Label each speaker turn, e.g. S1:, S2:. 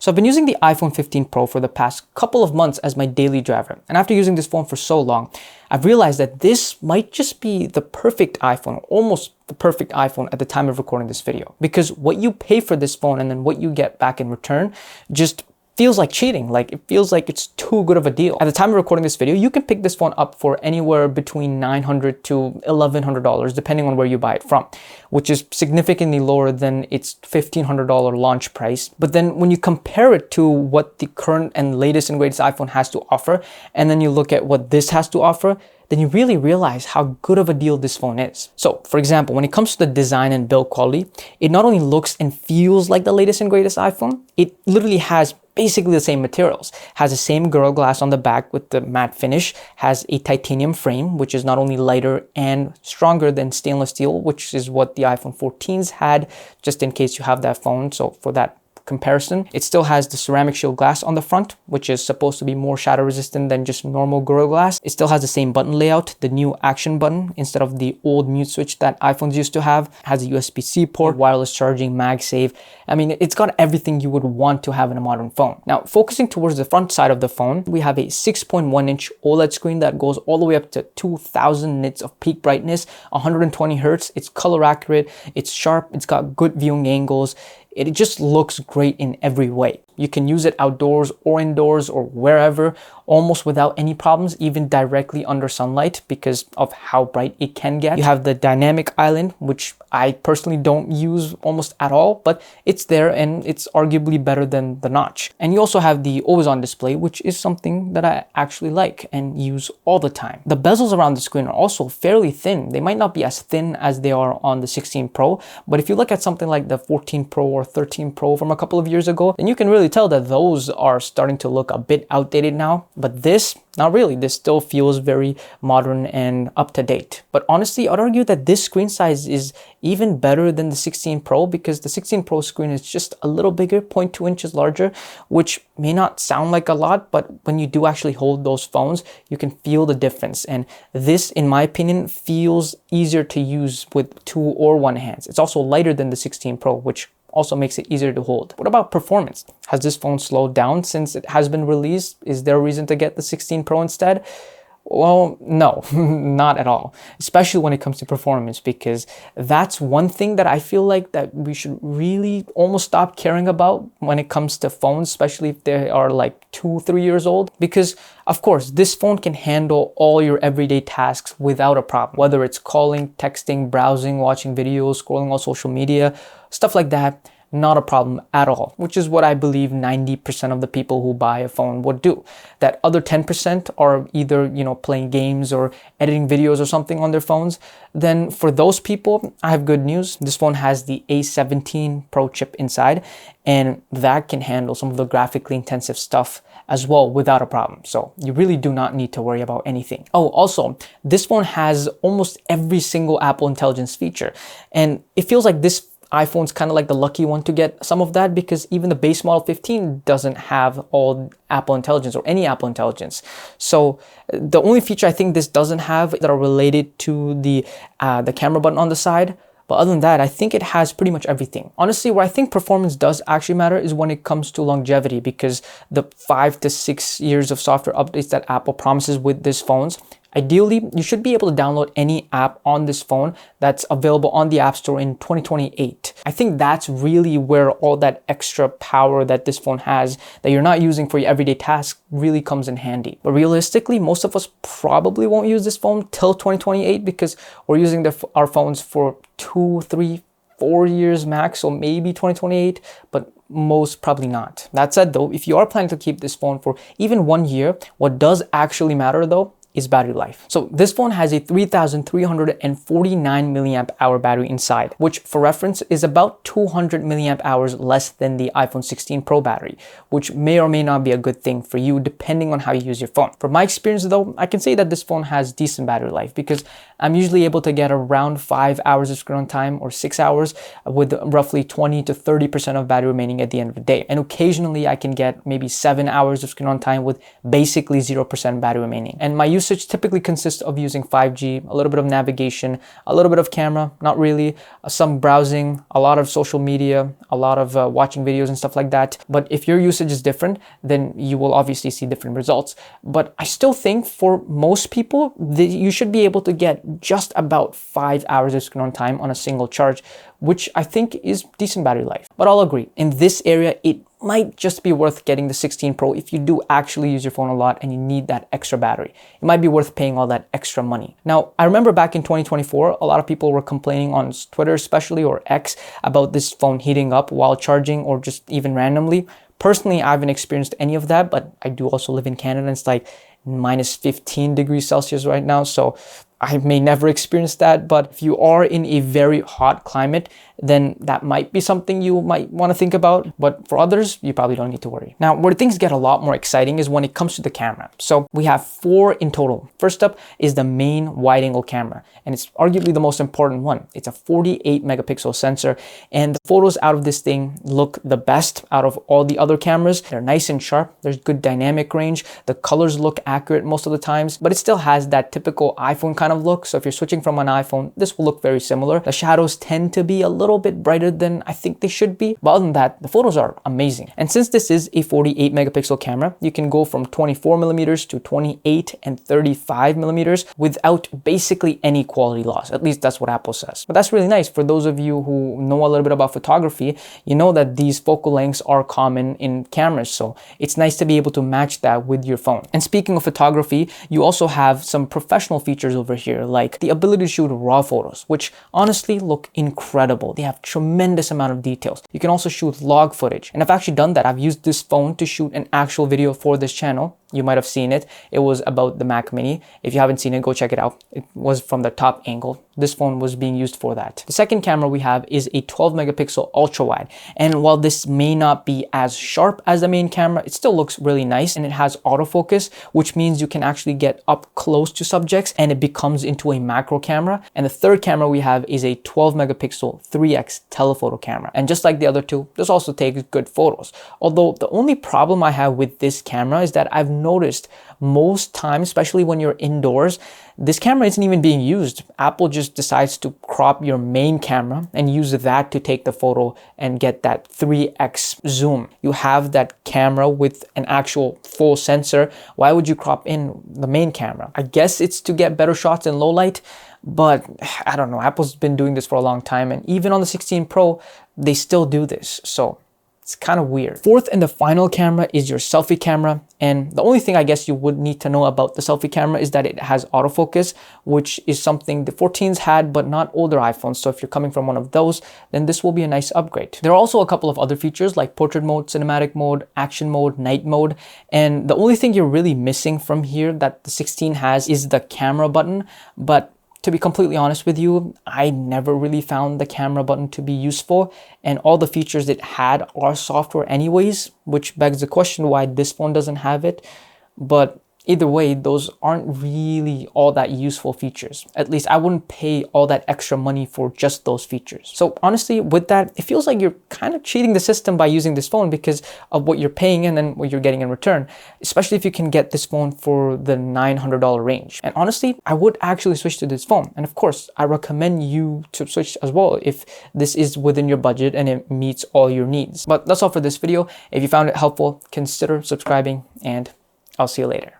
S1: So I've been using the iPhone 15 Pro for the past couple of months as my daily driver. And after using this phone for so long, I've realized that this might just be the perfect iPhone, almost the perfect iPhone at the time of recording this video. Because what you pay for this phone and then what you get back in return just feels like cheating. Like, it feels like it's too good of a deal. At the time of recording this video, you can pick this phone up for anywhere between $900 to $1,100, depending on where you buy it from, which is significantly lower than its $1,500 launch price. But then when you compare it to what the current and latest and greatest iPhone has to offer, and then you look at what this has to offer, then you really realize how good of a deal this phone is. So, for example, when it comes to the design and build quality, it not only looks and feels like the latest and greatest iPhone, it literally has basically the same materials. Has the same Gorilla Glass on the back with the matte finish, has a titanium frame, which is not only lighter and stronger than stainless steel, which is what the iPhone 14s had, just in case you have that phone. So for that comparison, it still has the ceramic shield glass on the front, which is supposed to be more shatter resistant than just normal Gorilla Glass. It still has the same button layout, the new action button instead of the old mute switch that iPhones used to have. It has a USB-C port, wireless charging, MagSafe. I mean, it's got everything you would want to have in a modern phone. Now, focusing towards the front side of the phone, we have a 6.1-inch OLED screen that goes all the way up to 2000 nits of peak brightness, 120 hertz. It's color accurate, it's sharp, it's got good viewing angles. It just looks great in every way. You can use it outdoors or indoors or wherever, almost without any problems, even directly under sunlight because of how bright it can get. You have the dynamic island, which I personally don't use almost at all, but it's there and it's arguably better than the notch. And you also have the always-on display, which is something that I actually like and use all the time. The bezels around the screen are also fairly thin. They might not be as thin as they are on the 16 Pro, but if you look at something like the 14 Pro or 13 Pro from a couple of years ago, then you can really tell that those are starting to look a bit outdated now. But this, not really. This still feels very modern and up to date. But honestly, I'd argue that this screen size is even better than the 16 Pro because the 16 Pro screen is just a little bigger, 0.2 inches larger, which may not sound like a lot, but when you do actually hold those phones, you can feel the difference. And this, in my opinion, feels easier to use with two or one hands. It's also lighter than the 16 Pro, which also makes it easier to hold. What about performance? Has this phone slowed down since it has been released? Is there a reason to get the 16 Pro instead? Well, no, not at all, especially when it comes to performance, because that's one thing that I feel like that we should really almost stop caring about when it comes to phones, especially if they are like 2-3 years old, because of course, this phone can handle all your everyday tasks without a problem, whether it's calling, texting, browsing, watching videos, scrolling on social media, stuff like that. Not a problem at all, which is what I believe 90% of the people who buy a phone would do. That other 10% are either, playing games or editing videos or something on their phones. Then for those people, I have good news. This phone has the A17 Pro chip inside, and that can handle some of the graphically intensive stuff as well without a problem. So you really do not need to worry about anything. Oh, also, this phone has almost every single Apple Intelligence feature, and it feels like this iPhone's kind of like the lucky one to get some of that because even the base model 15 doesn't have all Apple Intelligence or any Apple Intelligence. So the only feature I think this doesn't have that are related to the camera button on the side. But other than that, I think it has pretty much everything. Honestly, where I think performance does actually matter is when it comes to longevity, because the 5 to 6 years of software updates that Apple promises with these phones, ideally, you should be able to download any app on this phone that's available on the App Store in 2028. I think that's really where all that extra power that this phone has that you're not using for your everyday tasks really comes in handy. But realistically, most of us probably won't use this phone till 2028 because we're using our phones for 2, 3, 4 years max, so maybe 2028, but most probably not. That said though, if you are planning to keep this phone for even 1 year, what does actually matter though is battery life. So this phone has a 3,349 milliamp hour battery inside, which for reference is about 200 milliamp hours less than the iPhone 16 Pro battery, which may or may not be a good thing for you depending on how you use your phone. From my experience though, I can say that this phone has decent battery life because I'm usually able to get around 5 hours of screen on time or 6 hours with roughly 20 to 30% of battery remaining at the end of the day. And occasionally I can get maybe 7 hours of screen on time with basically 0% battery remaining. And my usage usage typically consists of using 5G, a little bit of navigation, a little bit of camera, not really, some browsing, a lot of social media, a lot of watching videos and stuff like that. But if your usage is different, then you will obviously see different results. But I still think for most people, you should be able to get just about 5 hours of screen on time on a single charge, which I think is decent battery life. But I'll agree, in this area, it might just be worth getting the 16 Pro if you do actually use your phone a lot and you need that extra battery. It might be worth paying all that extra money. Now, I remember back in 2024, a lot of people were complaining on Twitter especially, or X, about this phone heating up while charging or just even randomly. Personally, I haven't experienced any of that, but I do also live in Canada and it's like minus 15 degrees Celsius right now. So I may never experience that, but if you are in a very hot climate, then that might be something you might want to think about. But for others, you probably don't need to worry. Now, where things get a lot more exciting is when it comes to the camera. So we have 4 in total. First up is the main wide angle camera, and it's arguably the most important one. It's a 48 megapixel sensor, and the photos out of this thing look the best out of all the other cameras. They're nice and sharp. There's good dynamic range. The colors look accurate most of the times, but it still has that typical iPhone kind of look. So if you're switching from an iPhone, this will look very similar. The shadows tend to be a little bit brighter than I think they should be, but other than that, the photos are amazing. And since this is a 48 megapixel camera, you can go from 24 millimeters to 28 and 35 millimeters without basically any quality loss. At least that's what Apple says. But that's really nice. For those of you who know a little bit about photography, you know that these focal lengths are common in cameras. So it's nice to be able to match that with your phone. And speaking of photography, you also have some professional features over here, like the ability to shoot raw photos, which honestly look incredible. They have tremendous amount of details. You can also shoot log footage. And I've actually done that. I've used this phone to shoot an actual video for this channel. You might have seen it. It was about the Mac Mini. If you haven't seen it, go check it out. It was from the top angle. This phone was being used for that. The second camera we have is a 12 megapixel ultra wide. And while this may not be as sharp as the main camera, it still looks really nice, and it has autofocus, which means you can actually get up close to subjects and it becomes into a macro camera. And the third camera we have is a 12 megapixel 3x telephoto camera. And just like the other two, this also takes good photos. Although the only problem I have with this camera is that I've noticed most times, especially when you're indoors, this camera isn't even being used. Apple just decides to crop your main camera and use that to take the photo and get that 3x zoom. You have that camera with an actual full sensor. Why would you crop in the main camera? I guess it's to get better shots in low light, but I don't know. Apple's been doing this for a long time, and even on the 16 Pro, they still do this. So it's kind of weird. Fourth and the final camera is your selfie camera. And the only thing I guess you would need to know about the selfie camera is that it has autofocus, which is something the 14s had, but not older iPhones. So if you're coming from one of those, then this will be a nice upgrade. There are also a couple of other features like portrait mode, cinematic mode, action mode, night mode. And the only thing you're really missing from here that the 16 has is the camera button. But to be completely honest with you, I never really found the camera button to be useful, and all the features it had are software anyways, which begs the question why this phone doesn't have it. But either way, those aren't really all that useful features. At least I wouldn't pay all that extra money for just those features. So honestly, with that, it feels like you're kind of cheating the system by using this phone because of what you're paying and then what you're getting in return, especially if you can get this phone for the $900 range. And honestly, I would actually switch to this phone. And of course, I recommend you to switch as well if this is within your budget and it meets all your needs. But that's all for this video. If you found it helpful, consider subscribing, and I'll see you later.